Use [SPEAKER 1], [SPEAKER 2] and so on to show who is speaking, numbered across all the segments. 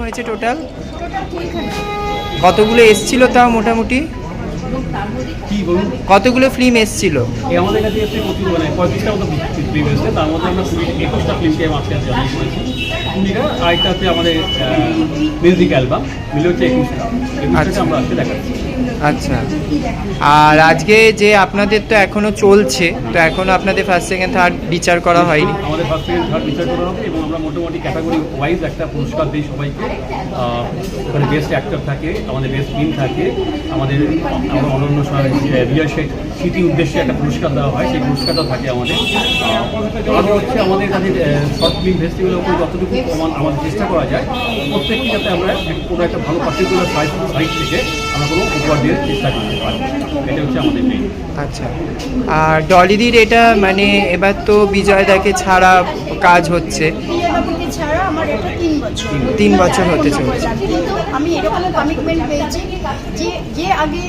[SPEAKER 1] হয়েছে টোটাল? কতগুলো এসছিল তাও মোটামুটি?
[SPEAKER 2] কি বলুন,
[SPEAKER 1] কতগুলো ফিল্ম এসছিল?
[SPEAKER 2] আমাদের কাছে এসে প্রচুর, মানে 35টা মতো ফিল্ম এসেছে। তার মধ্যে আমরা 21টা ফিল্মকে আজকে জানি করেছি। 20টা আরেকটা হচ্ছে আমাদের মিউজিক অ্যালবাম মিলে হচ্ছে 21টা আমরা আজকে দেখাচ্ছি।
[SPEAKER 1] আচ্ছা, আর আজকে যে আপনাদের তো এখনো চলছে, তো এখনো আপনাদের ফার্স্ট সেকেন্ড থার্ড বিচার করা হয়নি?
[SPEAKER 2] আমাদের ফার্স্ট সেকেন্ড থার্ড বিচার করা হবে এবং আমরা মোটামুটি ক্যাটাগরি ওয়াইজ একটা পুরস্কার দিই সবাইকে। ওখানে বেস্ট অ্যাক্টর থাকে, আমাদের বেস্ট ফিল্ম থাকে, আমাদের অনন্য রিয়া শেখ সিটি উদ্দেশ্যে একটা পুরস্কার দেওয়া হয়, সেই পুরস্কারটা থাকে আমাদের। আরও হচ্ছে আমাদের কাছে শর্ট ফিল্ম ফেস্টিভ্যালের উপর যতটুকু আমাদের চেষ্টা করা যায় প্রত্যেকটি যাতে আমরা কোনো একটা ভালো পার্টিকুলার সাইট থেকে আমরা কোনো উপহার দিয়ে চেষ্টা করতে পারি, এটা হচ্ছে আমাদের মেইন।
[SPEAKER 1] আচ্ছা, আর ডলিদির এটা মানে এবার তো বিজয় দাকে ছাড়া কাজ হচ্ছে,
[SPEAKER 3] ছাড়া আমার এটা
[SPEAKER 1] 3 বছর হতে চলছে।
[SPEAKER 3] কিন্তু আমি এরকম কমিটমেন্ট পেয়েছি যে আগে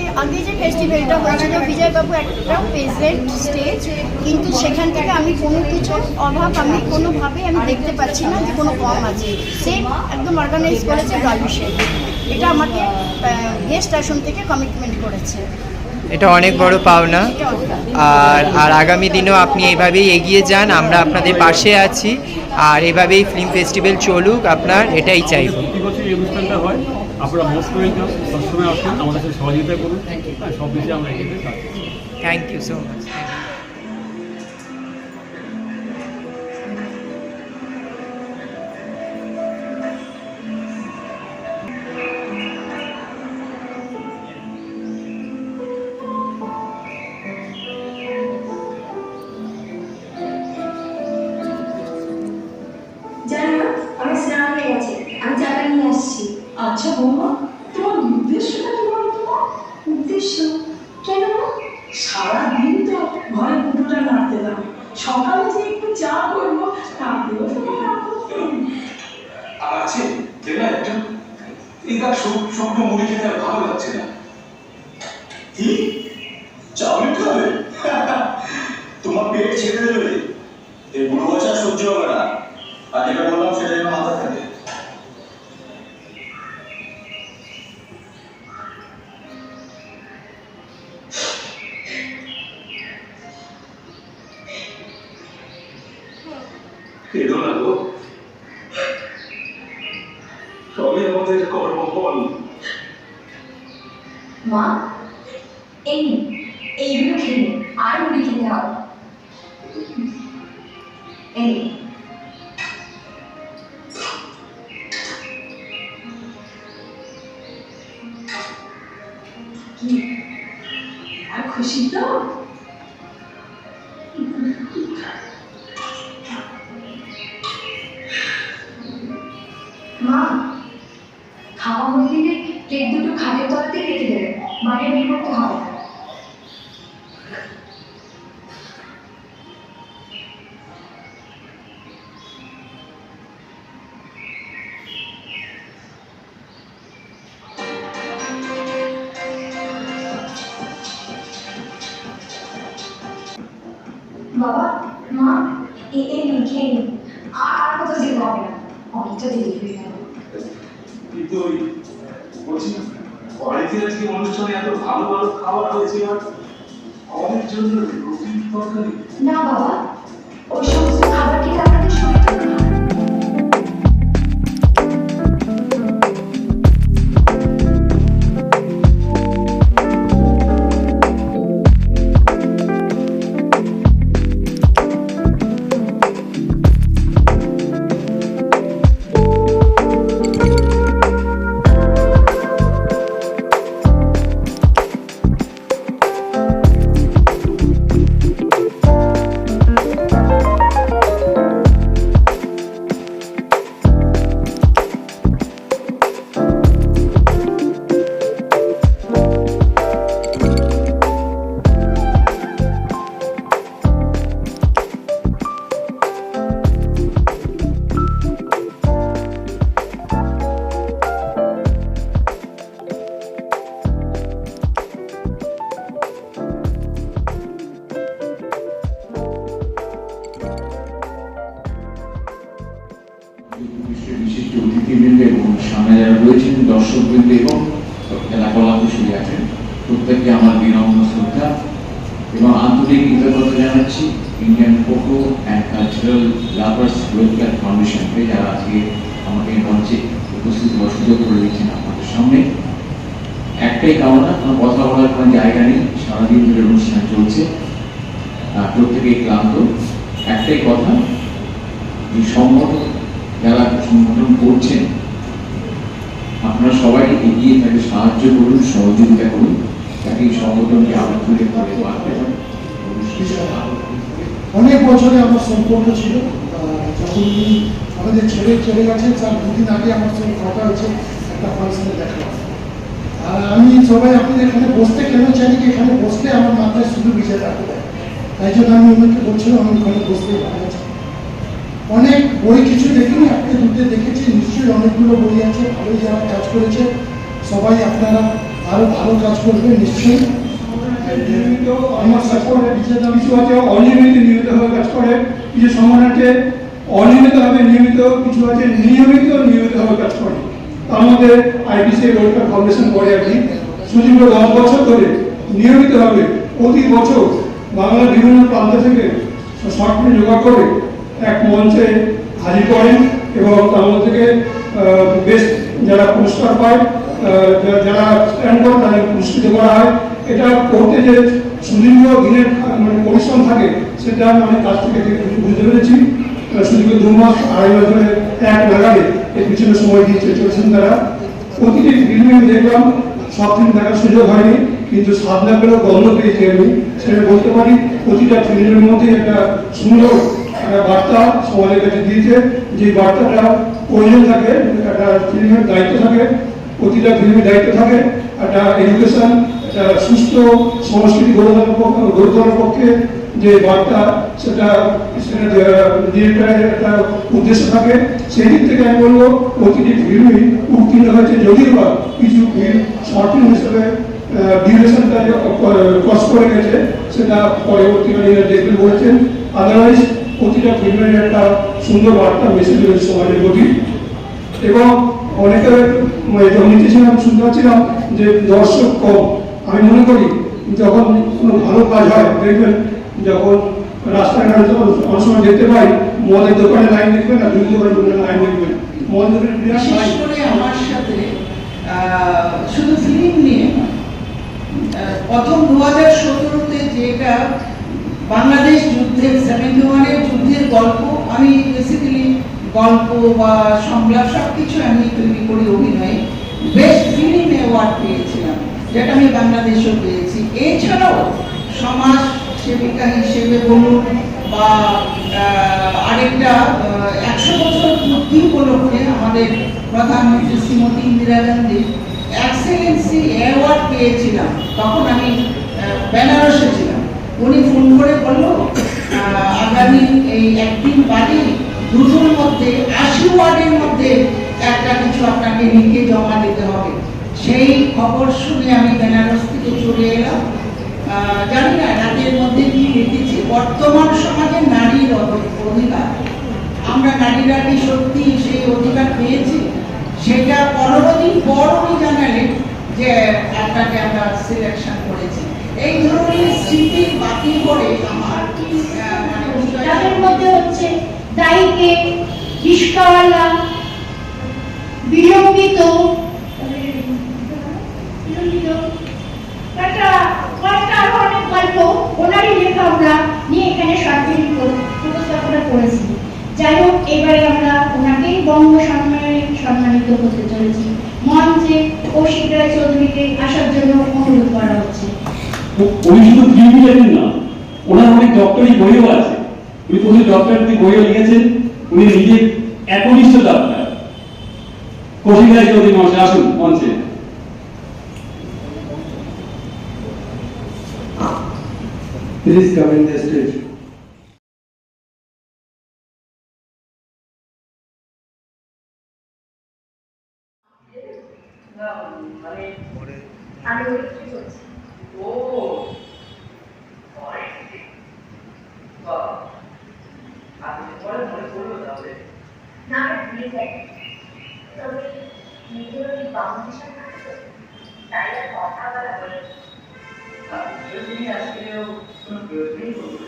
[SPEAKER 3] যে ফেস্টিভ্যালটা হয়েছিল বিজয়বাবু একটা প্রেজেন্ট স্টেজ, কিন্তু সেখান থেকে আমি কোনো কিছু অভাব আমি কোনোভাবে আমি দেখতে পাচ্ছি না যে কোনো কম আছে। সেম একদম অর্গানাইজ করেছে ডলবি শেখ, এটা আমাকে গেস্ট আসন থেকে কমিটমেন্ট করেছে।
[SPEAKER 1] এটা অনেক বড় পাওনা। আর আগামী দিনেও আপনি এইভাবেই এগিয়ে যান, আমরা আপনাদের পাশে আছি, আর এভাবেই ফিল্ম ফেস্টিভ্যাল চলুক, আপনার এটাই চাইব।
[SPEAKER 2] প্রতি বছর এই অনুষ্ঠানটা হয়, আপনারা মোস্ট ওয়েলকাম, সবসময় আসুন, আমাদের সাথে সহযোগিতা করুন, সব বিষয়ে আমরা এগিয়ে থাকি।
[SPEAKER 1] Thank you so much.
[SPEAKER 4] জানো আমি স্নান হয়ে গেছে, আমি চাটা নিয়ে আসছি। আচ্ছা বৌমা, তোমার উদ্দেশ্যটা কি বলো? তোমার উদ্দেশ্য কেন? সারাদিন তো ঘরে পুজোটা নাড়তে দাও, সকালে যে একটু চা করবো তাতেও তোমার আপত্তি
[SPEAKER 5] আছে? একটু এই কাজ শুকনো মুড়ি খেতে আর ভালো লাগছে না। কি চাউমিন খাবে? তোমার পেট ছেড়ে দেবে, এই বুড়ো বয়স আর সহ্য হবে না। আর যেটা বললাম সেটা যেন মাথা থাকে। কেঁদো না গো, সবই আমাদের কর্মফল।
[SPEAKER 4] মা এইগুলো খেয়ে আর মুড়ি খেতে হবে। এই কি আর খুশি তো? মা খাওয়া হয়ে গেলে প্লেট দুটো খাটের তলাতে রেখে দেবে, বাইরে বের করতে হবে। বাবা মা এই লিখে নিন, আর কোথাও যেতে হবে না, অনেকটা দেরি হয়ে গেল।
[SPEAKER 5] কিন্তু ওই বলছি বাড়িতে আজকে অনুষ্ঠানে এত ভালো ভালো খাবার হয়েছে, আর আমাদের জন্য রুটির তরকারি
[SPEAKER 4] না বাবা, ওই সমস্ত খাবার খেতে আপনাদের শরীর খারাপ।
[SPEAKER 6] দর্শকবৃন্দ এবং যারা কলাকুশলী আছেন প্রত্যেককে আমার বিনম্র শ্রদ্ধা এবং আন্তরিক কৃতজ্ঞতা জানাচ্ছি Indian coco and cultural lovers welfare ফাউন্ডেশনকে, যারা আজকে আমাকে মঞ্চে উপস্থিত হওয়ার সুযোগ করে দিচ্ছেন আপনাদের সামনে। একটাই কামনা, কোনো কথা বলার কোনো জায়গা নেই, সারাদিন ধরে অনুষ্ঠান চলছে, প্রত্যেকেই ক্লান্ত। একটাই কথা, যে সংগঠন যারা সংগঠন করছেন আপনারা সবাই এগিয়ে তাকে সাহায্য করুন, সহযোগিতা করুন, তাকে এই সংগঠনকে আবার তুলে ধরে বাড়তে পারে।
[SPEAKER 7] অনেক বছরে আমার সম্পর্ক ছিল, যখন আমাদের ছেলে চলে গেছেন তার দুদিন আগে আমার সঙ্গে কথা হয়েছে, একটা ফাংশনে দেখা। আর আমি সবাই আপনাদের এখানে বসতে কেন চাই, কি এখানে বসলে আমার মাথায় শুধু বিজয় রাখতে দেয়, তাই জন্য আমি ওনাকে বলছিলাম আমি এখানে বসতে ভালো আছি। অনেক বই কিছু দেখিনি, আপনি দুটো দেখেছি, নিশ্চয়ই অনেকগুলো বই আছে, ভালোই যারা কাজ করেছে সবাই আপনারা আরও ভালো কাজ করবেন নিশ্চয়ই।
[SPEAKER 8] আমার কাজ করে কিছু আছে অনিয়মিত নিয়মিতভাবে কাজ করে, কিছু সংগঠন আছে অনিয়মিতভাবে নিয়মিত, কিছু আছে নিয়মিতভাবে কাজ করে। তার মধ্যে আইটিসি ওয়েলফেয়ার ফাউন্ডেশন করে আর কি সুদীর্ঘ 10 বছর ধরে নিয়মিতভাবে প্রতি বছর বাংলার বিভিন্ন প্রান্ত থেকে শর্ট ফিল্ম জোগাড় করে এক মঞ্চে হাজির করেন এবং তার মধ্যে থেকে বেস্ট যারা পুরস্কার পায়, যারা স্ট্যান্ড করে তাদের পুরস্কৃত করা হয়। এটা করতে যে সুদীর্ঘ দিনের মানে পরিশ্রম থাকে সেটা আমি অনেক কাছ থেকে বুঝতে পেরেছি। সুদীর্ঘ 2 মাস 2.5 মাস ধরে এক নাগালে এর পিছনে সময় দিয়ে চলেছেন তারা। প্রতিটি ফিল্মে আমি দেখলাম, সব ফিল্ম দেখার সুযোগ হয়নি, কিন্তু 7 লাখ পেলেও গন্ধ পেয়েছি আমি, সেটা বলতে পারি। প্রতিটা ফিল্মের মধ্যে একটা সুন্দর একটা বার্তা সমাজের কাছে দিয়েছে, যে বার্তাটা প্রয়োজন থাকে, একটা ফিল্মের দায়িত্ব থাকে, প্রতিটা ফিল্মের দায়িত্ব থাকে একটা এডুকেশন, একটা সুস্থ সংস্কৃতি গড়ে তোলার পক্ষে যে বার্তা, সেটা ডিরেক্টরের একটা উদ্দেশ্য থাকে। সেই দিক থেকে আমি বলবো প্রতিটি ফিল্মই উত্তীর্ণ হয়েছে, যদিও বা কিছু ফিল্ম শর্ট ফিল্ম হিসেবে ডিউরেশনটা ক্রস করে গেছে, সেটা পরবর্তীকালে দেখবেন বলেছেন। আদারওয়াইজ প্রতিটা ফিল্মের একটা সুন্দর বার্তা মেসেজ রয়েছে সমাজের প্রতি। এবং অনেকে যখন নিতেছিলাম শুনতে পাচ্ছিলাম যে দর্শক কম। আমি মনে করি যখন কোনো ভালো কাজ হয়, দেখবেন যখন রাস্তাঘাটে অনেক সময় দেখতে পাই মদের দোকানে লাইন দেখবেন না, দুই দোকানে লাইন দেখবেন, মদের দোকানে বিরাট লাইন।
[SPEAKER 9] করে আমার সাথে শুধু ফিল্ম নিয়ে প্রথম 2017-তে যেটা বাংলাদেশ যুদ্ধের 71-এর যুদ্ধের গল্প, আমি বেসিক্যালি গল্প বা সংলাপ সব কিছু আমি তৈরি করি অভিনয়ে, বেস্ট ফিল্ম অ্যাওয়ার্ড পেয়েছিলাম, যেটা আমি বাংলাদেশেও পেয়েছি। এছাড়াও সমাজ সেবিকা হিসেবে বলুন বা আরেকটা 100 বছর পূর্তি উপলক্ষে আমাদের প্রধানমন্ত্রী শ্রীমতী ইন্দিরা গান্ধী এক্সেলেন্সি অ্যাওয়ার্ড পেয়েছিলাম। তখন আমি বেনারসে ছিলাম। উনি ফোন করে বললো আগামী এই একদিন বাদে দুটোর মধ্যে 80 ওয়ার্ডের মধ্যে একটা কিছু আপনাকে লিখে জমা দিতে হবে। সেই খবর শুনে আমি বেনারস থেকে চলে এলাম। জানি না রাতের মধ্যে কি লিখেছি, বর্তমান সমাজে নারীর অধিকার, আমরা নারীরা কি সত্যি সেই অধিকার পেয়েছি, সেটা 15 দিন পর উনি জানালেন যে আপনাকে আমরা সিলেকশন করেছি। এই ধরনের স্মৃতি বাকি করে আমার
[SPEAKER 3] তাদের মধ্যে হচ্ছে দায়ীকে, রিস্কাওয়ালা, বিলম্বিত, আরো অনেক গল্প ওনারই লেখা আমরা নিয়ে এখানে শর্ট ফিল্ম উপস্থাপনা করেছি। যাই হোক, এবারে আমরা ওনাকেই বঙ্গ সম্মানে সম্মানিত করতে চলেছি। মঞ্চে কৌশিক রায় চৌধুরীকে আসার জন্য অনুরোধ করা হচ্ছে।
[SPEAKER 2] উনি শুধু ফিল্মই লেখেন না, ওনার অনেক ডক্টরি বইও আছে। উনি প্রচুর ডক্টরি বইও লিখেছেন। উনি নিজে একনিষ্ঠ ডাক্তার। কৌশিক রায় চৌধুরী মঞ্চে আসুন, মঞ্চে।
[SPEAKER 7] Please come in the stage.
[SPEAKER 4] না, প্লিজ তবে নিজের আমাদের সাথে তাই আর কথা বলা হয়ে
[SPEAKER 9] তুমি আজকেও কোনো প্রয়োজনই করবে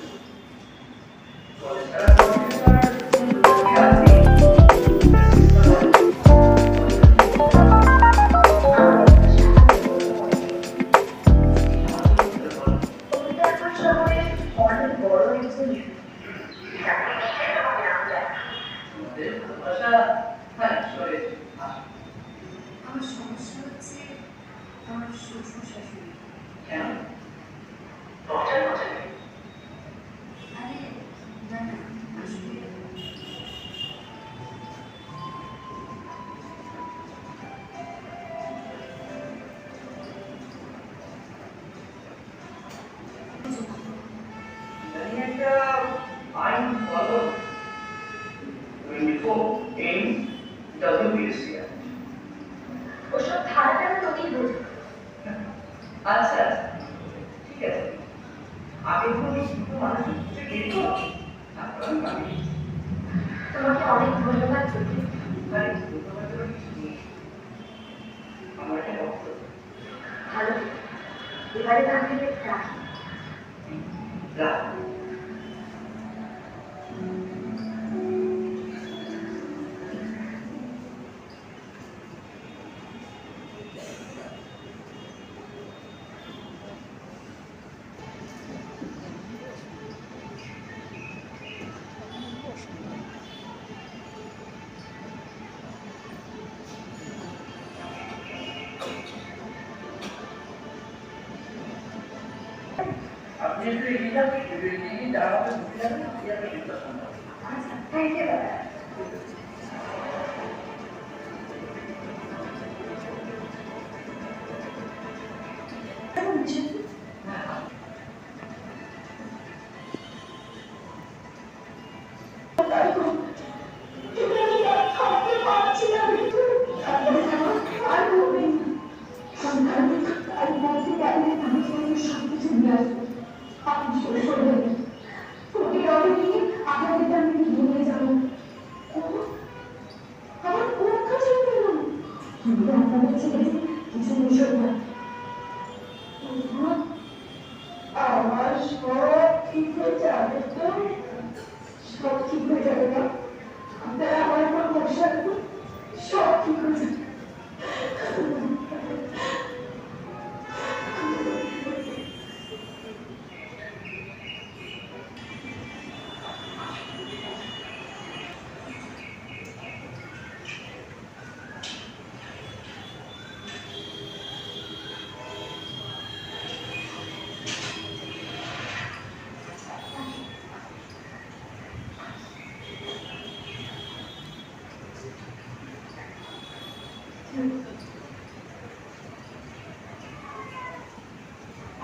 [SPEAKER 4] অনেক বড় একজন আমার সমস্যা হচ্ছে আমার শ্বশুর শাশুড়ি আরে না না আসলে
[SPEAKER 5] একটা আইন ফলো 24 in WBC
[SPEAKER 4] ওসব ধারাটা তোকেই বুঝবো
[SPEAKER 5] আচ্ছা ঠিক আছে আগে কোনো মানুষ দেখো
[SPEAKER 4] তোমাকে অনেক ধন্যবাদ দিতে
[SPEAKER 5] আমার একটা বক্তব্য
[SPEAKER 4] ভালো এবারে তাহলে রাখি
[SPEAKER 5] রাখ আপনি একটু এগিয়ে যান এগিয়ে দাঁড়াতে ঢুকে যাবেন আপনি একটা ডিসকাশন
[SPEAKER 4] আচ্ছা থ্যাংক ইউ দাদা আমার সব ঠিক হয়ে যাবে তো সব ঠিক হয়ে যাবে না আপনারা আমার উপর ভরসা রাখুন সব ঠিক হয়ে যাবে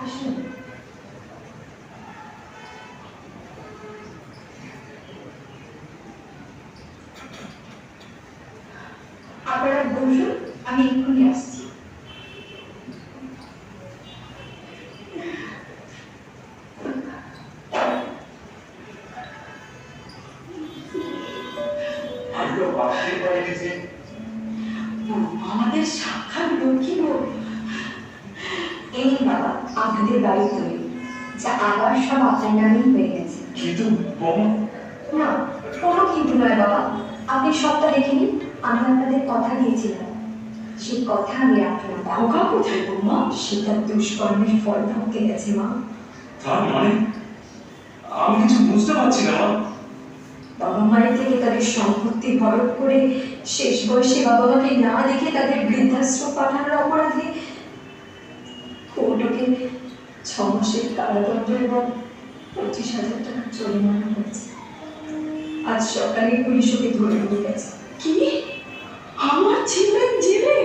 [SPEAKER 4] আসুন আপনারা বসুন আমি এক্ষুনি আসছি আমাদের সাক্ষাৎ লক্ষ্মী গো এই বাবা আপনাদের বাড়ি তৈরি যা আবার সব আপনার নামেই হয়ে গেছে
[SPEAKER 5] কিন্তু বোমা
[SPEAKER 4] না কোনো কিন্তু নয় বাবা আপনি সবটা দেখে নিন আমি আপনাদের কথা দিয়েছিলাম সেই কথা আমি রাখলাম
[SPEAKER 5] খোকা কোথায় বৌমা
[SPEAKER 4] সেটা দুষ্কর্মের ফল ভুগে গেছে মা
[SPEAKER 5] তার মানে আমি কিছু বুঝতে পারছি না মা
[SPEAKER 4] বাবা মায়ের থেকে তাদের সম্পত্তি হরপ করে শেষ বয়সে বাবা মাকে না দেখে তাদের বৃদ্ধাশ্রম পাঠানোর অপরাধে কোর্টকে 6 মাসের কারাদণ্ড এবং 25,000 টাকা জরিমানা হয়েছে আজ সকালে পুলিশ ওকে ধরে নিয়ে গেছে
[SPEAKER 9] কি আমার ছেলে জেলে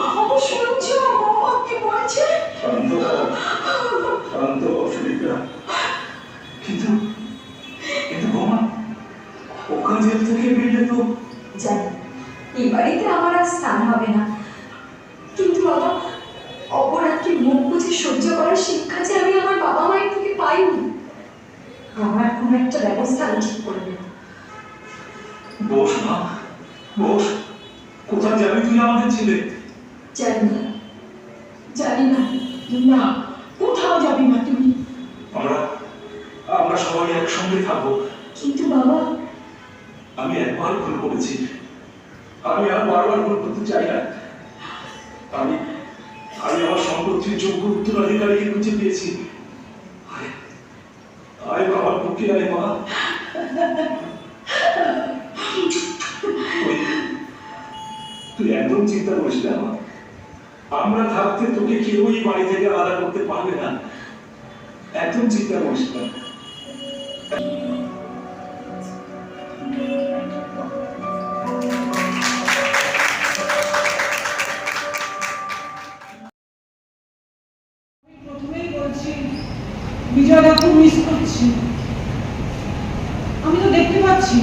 [SPEAKER 9] আমার শুনছ আমাকে বলছে
[SPEAKER 5] শান্ত অসুবিধা কিন্তু কিন্তু বোমা ওকা জেল থেকে বেরিয়ে তো
[SPEAKER 4] জানি এই বাড়িতে আমার আর স্থান হবে না কিন্তু বাবা অপরাধকে মুখ বুঝে সহ্য করার শিক্ষা যে আমি আমার বাবা মায়ের থেকে পাইনি আমার কোনো একটা ব্যবস্থা আমি ঠিক করে নেব
[SPEAKER 5] বস মা বস কোথায় যাবি তুই আমাদের ছেলে
[SPEAKER 4] জানি না, জানি না। না, কোথাও যাবি না তুই।
[SPEAKER 5] আমরা সবাই একসঙ্গে থাকবো।
[SPEAKER 4] কিন্তু বাবা,
[SPEAKER 5] আমি একবার ভুল করেছি, আমি আর বারবার ভুল করতে চাই না। আমি আমার সম্পত্তির যোগ্য উত্তরাধিকারীকে খুঁজে পেয়েছি। আয় আমার পক্ষে আয় মা। তুই একদম চিন্তা করিস না মা, আমরা থাকতে তোকে কেউই বাড়ি থেকে আলাদা করতে পারবে না, একদম চিন্তা করিস না।
[SPEAKER 9] প্রথমেই বলছি বিজয়দা খুব মিস করছি। আমি তো দেখতে পাচ্ছি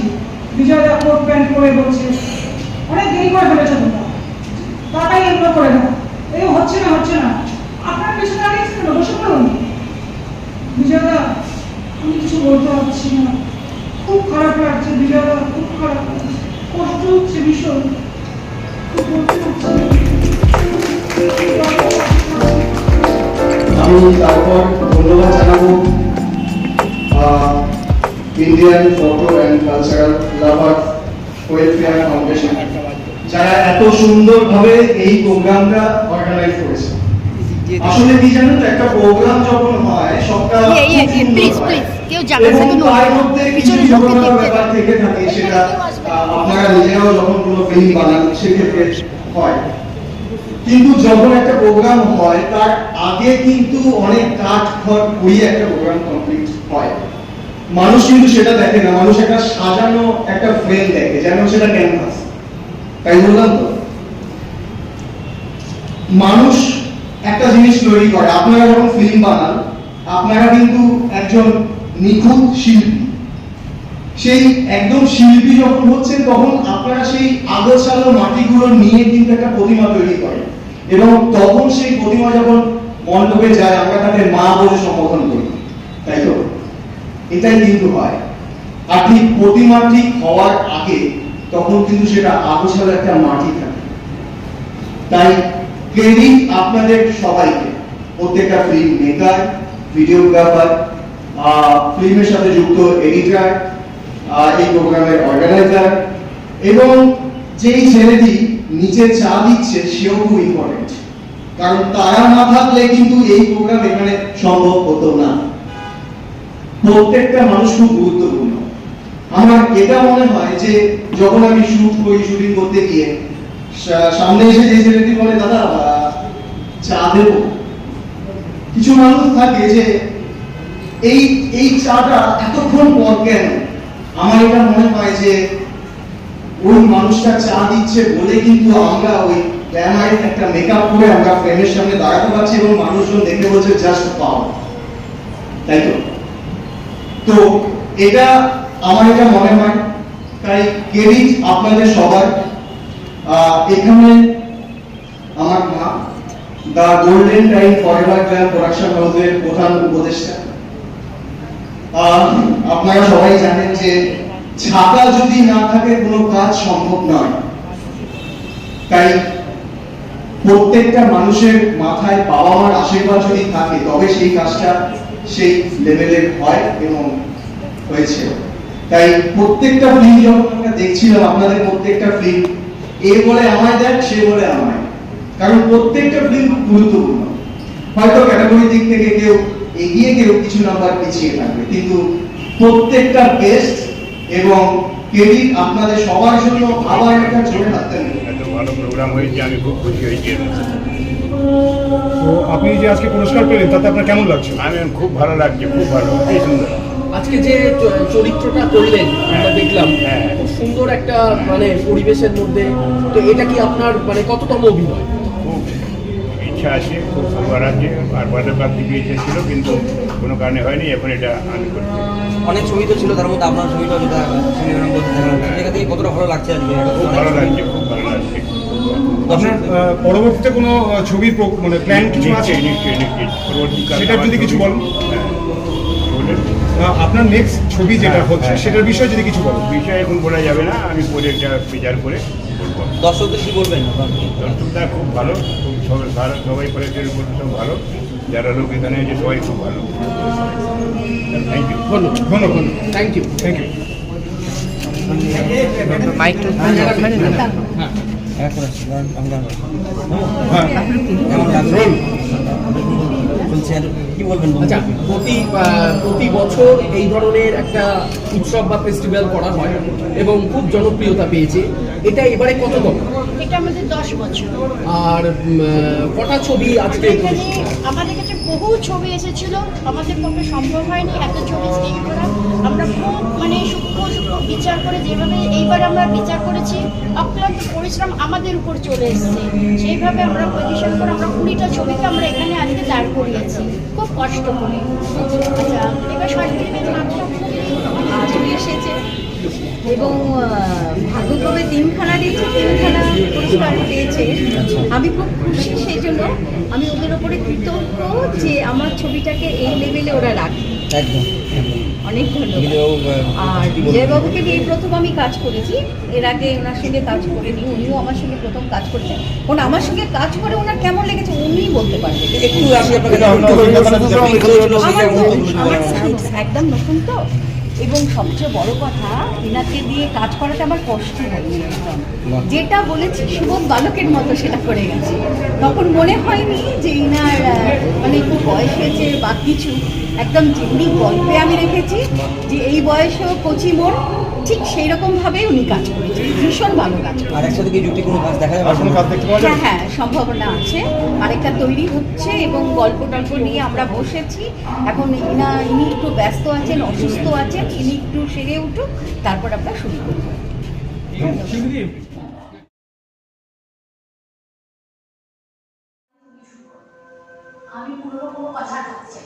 [SPEAKER 9] বিজয়দা কোট প্যান্ট পরে বলছে অনেক দেরি করে ফেলেছে তোমরা, তাড়াতাড়ি এগুলো করে দাও। এই হচ্ছে না হচ্ছে না, আপনার পেছনে দাঁড়িয়েছে কেন? বসে পড়ুন। বিজয়দা, আমি কিছু বলতে পারছি না, খুব খারাপ লাগছে বিজয়দা, খুব খারাপ লাগছে, কষ্ট হচ্ছে ভীষণ, খুব বলতে পারছি না।
[SPEAKER 10] আমি তারপর ধন্যবাদ জানাবো Indian photo and cultural lover welfare foundation, যারা এত সুন্দরভাবে এই প্রোগ্রামটা অর্গানাইজ করেছে। আসলে কি জানেন তো, একটা প্রোগ্রাম যখন হয় সবটা
[SPEAKER 3] প্লিজ কেউ জায়গা থেকে
[SPEAKER 10] এবং তার মধ্যে কিছু ঝগড়ার ব্যাপার থেকে থাকে, সেটা আপনারা নিজেরাও যখন কোনো ফিল্ম বানান সেক্ষেত্রে হয়। কিন্তু যখন একটা প্রোগ্রাম হয় তার আগে কিন্তু অনেক কাঠ খড় পুড়িয়ে একটা প্রোগ্রাম কমপ্লিট হয়। মানুষ কিন্তু সেটা দেখে না, মানুষ একটা সাজানো একটা ফ্রেম দেখে, যেন সেটা ক্যানভাস। তাই বললাম তো, মানুষ একটা জিনিস তৈরি করে। আপনারা যখন ফিল্ম বানান, আপনারা কিন্তু একজন নিখুঁত শিল্পী। সেই একদম শিল্পী যখন হচ্ছেন, তখন আপনারা সেই আগোছালো মাটিগুলো নিয়ে কিন্তু একটা প্রতিমা তৈরি করেন, এবং তখন সেই প্রতিমা যখন মণ্ডপে যায় আমরা তাকে মা বলে সম্বোধন করি, তাই তো? এটাই কিন্তু হয়। আর ঠিক প্রতিমা ঠিক হওয়ার আগে তখন কিন্তু সেটা আগোছালো একটা মাটি থাকে। তাই ক্রেডিট আপনাদের সবাইকে, প্রত্যেকটা ফিল্ম মেকার, ভিডিওগ্রাফার, ফিল্মের সাথে যুক্ত এডিটর, এই প্রোগ্রামের অর্গানাইজার, এবং যেই ছেলেটি নিচে চা দিচ্ছে সেও খুব ইম্পর্টেন্ট, কারণ তারা না থাকলে কিন্তু এই প্রোগ্রাম এখানে সম্ভব হতো না। প্রত্যেকটা মানুষ খুব গুরুত্বপূর্ণ। আমার এটা মনে হয় যে যখন আমি শুটিং করতে গিয়ে সামনে এসে যে ছেলেটি বলে দাদা চা দেব, কিছু মানুষ থাকে যে এই চাটা এতক্ষণ পর কেন। আমার এটা মনে হয় যে ওই মানুষটা চা দিচ্ছে বলে কিন্তু আমরা ওই গ্ল্যামারের একটা মেকআপ করে আমরা ফ্রেমের সামনে দাঁড়াতে পারছি এবং মানুষজন দেখে বলছে জাস্ট পাও, তাই তো? তো এটা আমার এটা মনে হয়। তাই ক্রেডিট আপনাদের সবার। এখানে আমার মা, the golden time forever glam production হাউসের প্রধান উপদেষ্টা। আপনারা সবাই জানেন যে ছাতা যদি না থাকে কোনো কাজ সম্ভব নয়। তাই প্রত্যেকটা মানুষের মাথায় বাবা মার আশীর্বাদ যদি থাকে তবে সেই কাজটা সেই লেভেলের হয় এবং হয়েছে। তাই প্রত্যেকটা ফিল্ম যখন আমরা দেখছিলাম, আপনাদের প্রত্যেকটা ফিল্ম এ বলে আমায় দেখ, সে বলে আমায়, কারণ প্রত্যেকটা ফিল্ম গুরুত্বপূর্ণ। হয়তো ক্যাটাগরি দিক থেকে কেউ এগিয়ে, কেউ কিছু নাম্বার পিছিয়ে থাকবে, কিন্তু প্রত্যেকটা বেস্ট। এবং ক্রেডিট আপনাদের সবার জন্য। আবার একটা জোরে হাততালি।
[SPEAKER 11] এত ভালো প্রোগ্রাম হয়েছে, আমি খুব খুশি হয়েছি।
[SPEAKER 8] তো আপনি যে আজকে পুরস্কার পেলেন তাতে আপনার কেমন লাগছে?
[SPEAKER 11] আমি খুব ভালো লাগছে, খুব ভালো, খুব সুন্দর।
[SPEAKER 12] আজকে যে চরিত্রটা করলেন আমরা দেখলাম, খুব সুন্দর একটা মানে পরিবেশের মধ্যে। তো এটা কি আপনার মানে কততম অভিনয়?
[SPEAKER 11] খুব ইচ্ছা আছে, খুব সুন্দর আছে। আর বারবার দিকে ইচ্ছা ছিল, কিন্তু কোনো কারণে হয়নি। এখন এটা আমি করছি।
[SPEAKER 12] অনেক ছবি তো ছিল, তার মধ্যে আপনার ছবিটা যেটা জায়গা থেকে কতটা ভালো লাগছে আজকে?
[SPEAKER 11] খুব ভালো লাগছে, খুব ভালো লাগছে।
[SPEAKER 8] আপনার পরবর্তীতে কোনো ছবির মানে প্ল্যান কিছু আছে?
[SPEAKER 11] নিশ্চয়ই নিশ্চয়ই পরবর্তীকালে
[SPEAKER 8] সেটার যদি কিছু বলেন।
[SPEAKER 11] বলুন।
[SPEAKER 8] আপনার নেক্সট ছবি যেটা হচ্ছে সেটার বিষয়ে যদি কিছু বলেন।
[SPEAKER 11] বিষয় এখন বলা যাবে না, আমি পরে একটা বিচার করে বলবো।
[SPEAKER 12] দর্শকদের কি বলবেন?
[SPEAKER 11] দর্শকরা খুব ভালো, খুব সবাই পরিচয় বলতে সব ভালো, যারা লোক এখানে আছে সবাই খুব ভালো। থ্যাংক ইউ, ধন্যবাদ,
[SPEAKER 12] থ্যাংক ইউ।
[SPEAKER 1] মাইক তো
[SPEAKER 12] কি বলবেন? আচ্ছা, প্রতি বছর এই ধরনের একটা উৎসব বা ফেস্টিভ্যাল করা হয় এবং খুব জনপ্রিয়তা পেয়েছে। এটা এবারে কততম?
[SPEAKER 3] এটা আমাদের 10 বছর।
[SPEAKER 12] আর কটা ছবি আজকে?
[SPEAKER 3] এখানে আমাদের কাছে বহু ছবি এসেছিল, আমাদের পক্ষে সম্ভব হয়নি এত ছবি স্ক্রিন করা। আমরা খুব সূক্ষ্ম বিচার করে, যেভাবে এইবার আমরা বিচার করেছি, অক্লান্ত পরিশ্রম আমাদের উপর চলে এসেছে, সেইভাবে আমরা পজিশন করে আমরা 20টা ছবিকে আমরা এখানে আজকে দাঁড় করিয়েছি খুব কষ্ট করে। আচ্ছা, এবার সংস্কৃতির নামটা
[SPEAKER 13] চলে এসেছে এবং ভাগ্যক্রমে তিনখানা পুরস্কার পেয়েছে। আমি খুব খুশি, সেই জন্য আমি ওদের ওপরে কৃতজ্ঞ যে আমার ছবিটাকে এই লেভেলে ওরা রাখে। অনেক ধন্যবাদ। আর বিজয়বাবুকে নিয়ে প্রথম আমি কাজ করেছি, এর আগে ওনার সঙ্গে কাজ করিনি, উনিও আমার সঙ্গে প্রথম কাজ করেছেন। আমার সঙ্গে কাজ করে ওনার কেমন লেগেছে উনিই বলতে পারবেন। আমার একদম নতুন তো, এবং সবচেয়ে বড় কথা এনাকে দিয়ে কাজ করাটা আমার কষ্ট হচ্ছে একদম। যেটা বলেছি সুবোধ বালকের মতো সেটা করে গেছে। তখন মনে হয়নি যে ইনার খুব বয়স হয়েছে বা কিছু, একদম যেমনি গল্পে আমি রেখেছি যে এই বয়সেও কচি মন, ঠিক সেই রকমভাবে উনি কাজ করেছেন, ভীষণ ভালো কাজ করেছেন।
[SPEAKER 12] আর একসাথে কি জুটি কোনো কাজ দেখা যাবে?
[SPEAKER 13] হ্যাঁ, সম্ভাবনা আছে, আরেকটা তৈরি হচ্ছে এবং গল্প টল্প নিয়ে আমরা বসেছি। এখন ইনি একটু ব্যস্ত আছেন, অসুস্থ আছেন, ইনি একটু সেরে উঠুক, তারপর আমরা শুরু করব।
[SPEAKER 4] আমি পুরো কোনো কথা বলছি।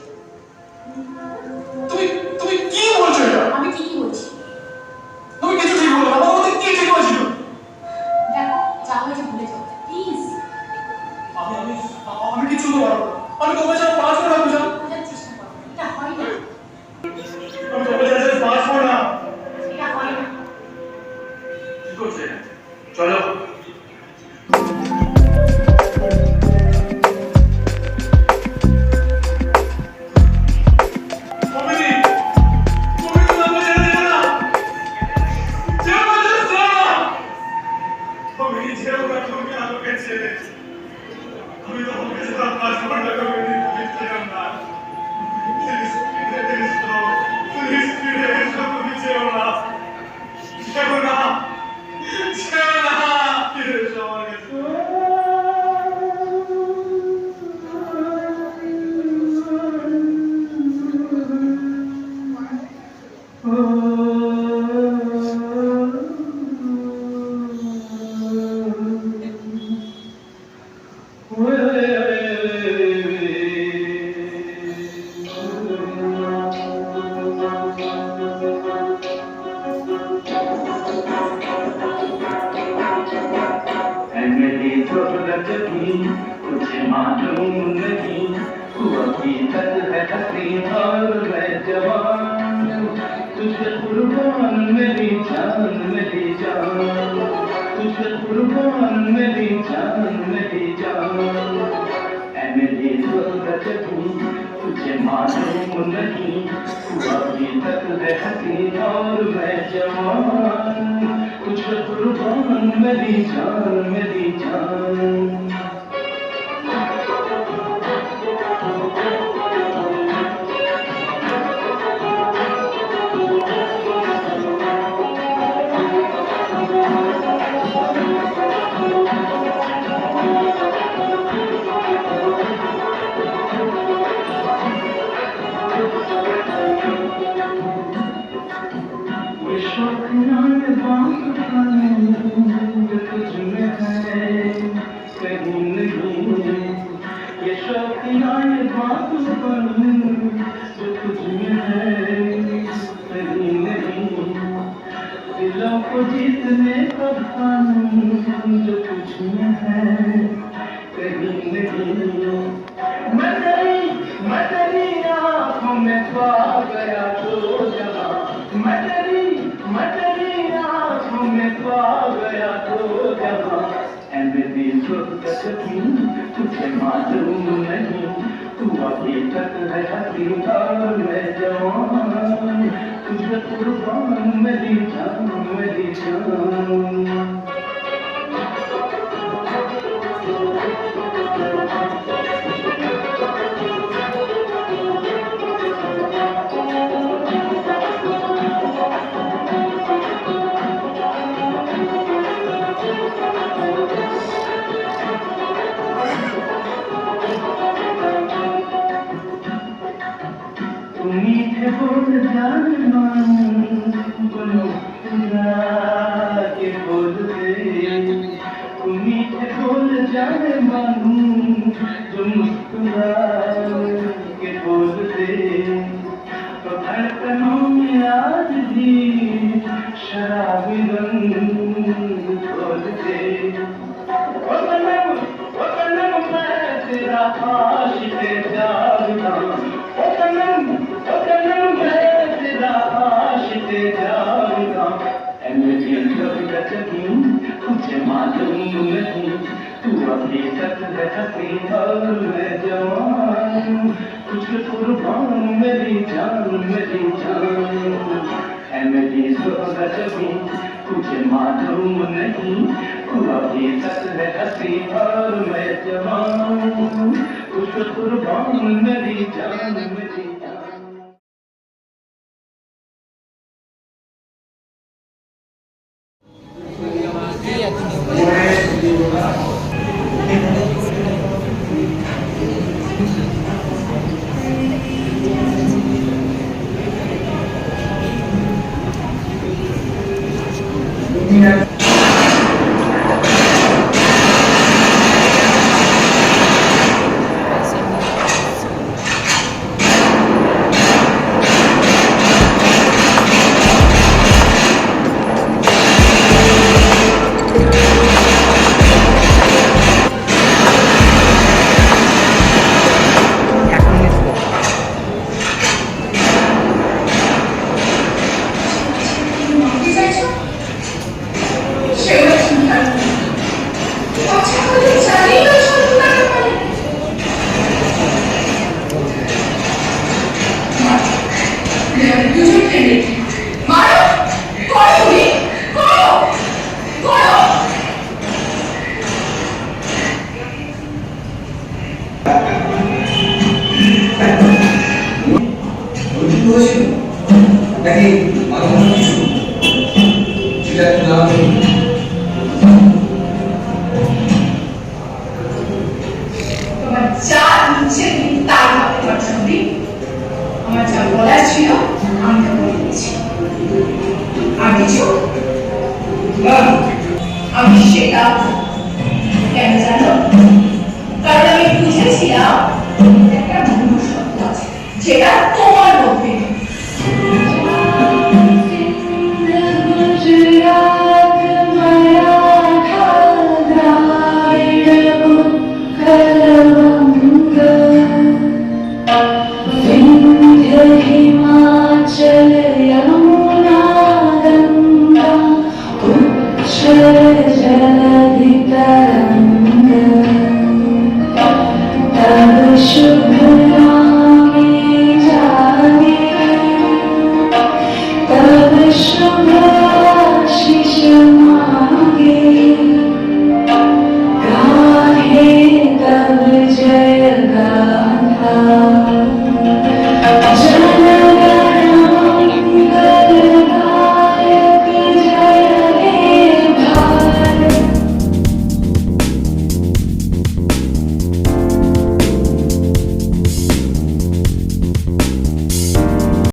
[SPEAKER 5] তুমি কি বলছো এটা?
[SPEAKER 4] আমি ঠিকই বলছি।
[SPEAKER 5] তুমি কিছু ঠিক বলো না, আমার মধ্যে কি ঠিক হয়েছিল?
[SPEAKER 4] দেখো, যা হয়েছে ভুলে যাও প্লিজ।
[SPEAKER 5] আমি কিছু তো পারবো না। আমি তোমার সাথে পাঁচ করে রাখবো।
[SPEAKER 4] বোঝার চেষ্টা করো, এটা হয় না।
[SPEAKER 5] আমি তোমার সাথে পাঁচ করবো না।
[SPEAKER 4] এটা হয় না।
[SPEAKER 5] কি করছে? চলো। मैं तेरी आँखों में पा गया तो जहाँ होगा कभी तुझे मालूम नहीं तू अभी तक है हसीन और मैं जवान तुझे कुर्बान मेरी जान मेरी जान मीठे बोल जान बोलो के बोल मीठे बोल जान मानू जो मुस्कुरा के बोल तो धड़कनों में आज भी शराबी रंग खोल दे ओ सनम मैं तेरा आशिक जागता ओ सनम मैं तेरा आशिक जागता तुझे मालूम नहीं तू अभी तक है हसीन और मैं जवान तुझे कुर्बान मेरी जान मेरी जान है मेरी ज़िंदगी तुझे मालूम नहीं तू अभी तक है हसीन और मैं जवान तुझे कुर्बान मेरी जान मेरी जान
[SPEAKER 4] তোমার যা ইচ্ছে তুমি তাই ভাবে পারছো আমার যা বলার ছিল